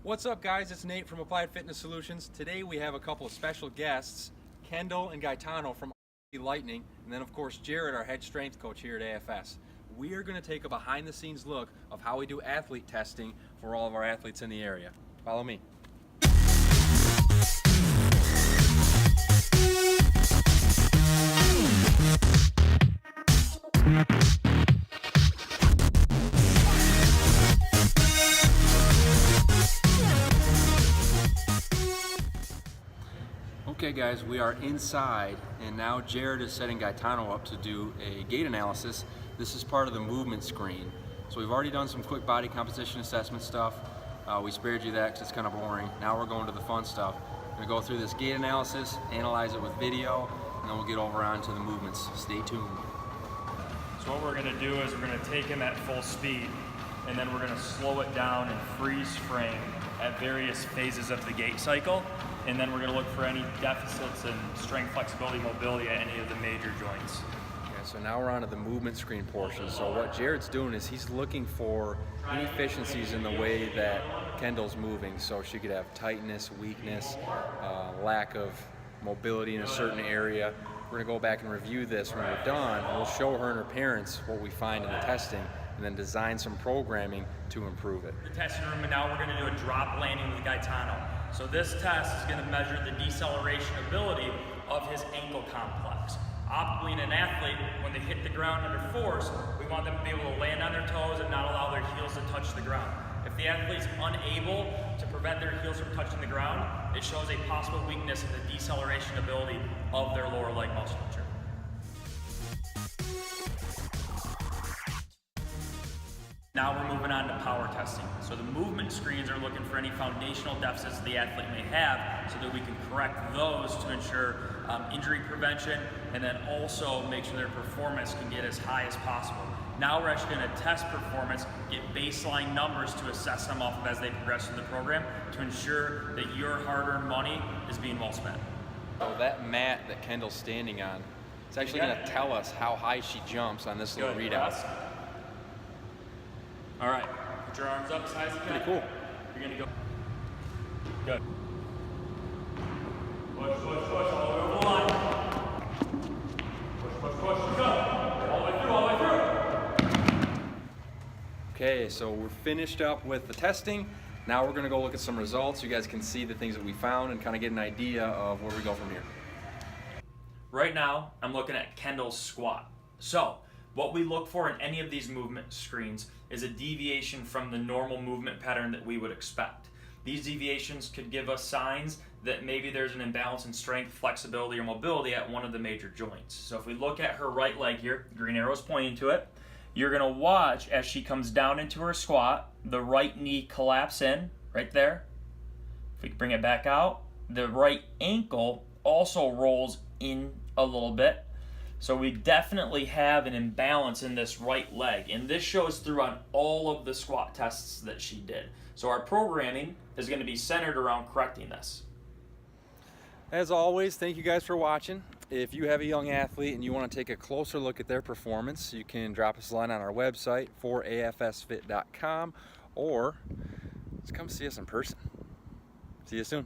What's up, guys? It's Nate from Applied Fitness Solutions. Today we have a couple of special guests, Kendall and Gaetano from Lightning, and then of course Jared, our head strength coach here at AFS. We are going to take a behind the scenes look of how we do athlete testing for all of our athletes in the area. Follow me. Okay guys, we are inside and now Jared is setting Gaetano up to do a gait analysis. This is part of the movement screen. So we've already done some quick body composition assessment stuff. We spared you that because it's kind of boring. Now we're going to the fun stuff. We're going to go through this gait analysis, analyze it with video, and then we'll get over on to the movements. Stay tuned. So what we're going to do is we're going to take him at full speed and then we're going to slow it down and freeze frame at various phases of the gait cycle. And then we're going to look for any deficits in strength, flexibility, mobility at any of the major joints. Yeah, so now we're on to the movement screen portion. So what Jared's doing is he's looking for inefficiencies in the way that Kendall's moving. So she could have tightness, weakness, lack of mobility in a certain area. We're going to go back and review this when we're done. We'll show her and her parents what we find in the testing and then design some programming to improve it. The testing room, and now we're going to do a drop landing with Gaetano. So this test is going to measure the deceleration ability of his ankle complex. Optimally in an athlete, when they hit the ground under force, we want them to be able to land on their toes and not allow their heels to touch the ground. If the athlete's unable to prevent their heels from touching the ground, it shows a possible weakness in the deceleration ability of their lower leg musculature. Now we're moving on to power testing. So the movement screens are looking for any foundational deficits the athlete may have so that we can correct those to ensure injury prevention and then also make sure their performance can get as high as possible. Now we're actually going to test performance, get baseline numbers to assess them off of as they progress through the program to ensure that your hard-earned money is being well spent. So that mat that Kendall's standing on, it's actually going to tell us how high she jumps on this little readout. All right, put your arms up as high as you can. Pretty cool. You're gonna go. Good. Push, push, push, all the way over the line. Push, push, push, go. All the way through, all the way through. Okay, so we're finished up with the testing. Now we're gonna go look at some results. You guys can see the things that we found and kind of get an idea of where we go from here. Right now, I'm looking at Kendall's squat. So, what we look for in any of these movement screens is a deviation from the normal movement pattern that we would expect. These deviations could give us signs that maybe there's an imbalance in strength, flexibility, or mobility at one of the major joints. So if we look at her right leg here, green arrow's pointing to it, you're gonna watch as she comes down into her squat, the right knee collapse in, right there. If we can bring it back out, the right ankle also rolls in a little bit. So we definitely have an imbalance in this right leg, and this shows through on all of the squat tests that she did. So our programming is going to be centered around correcting this. As always, thank you guys for watching. If you have a young athlete and you want to take a closer look at their performance, you can drop us a line on our website for afsfit.com or just come see us in person. See you soon.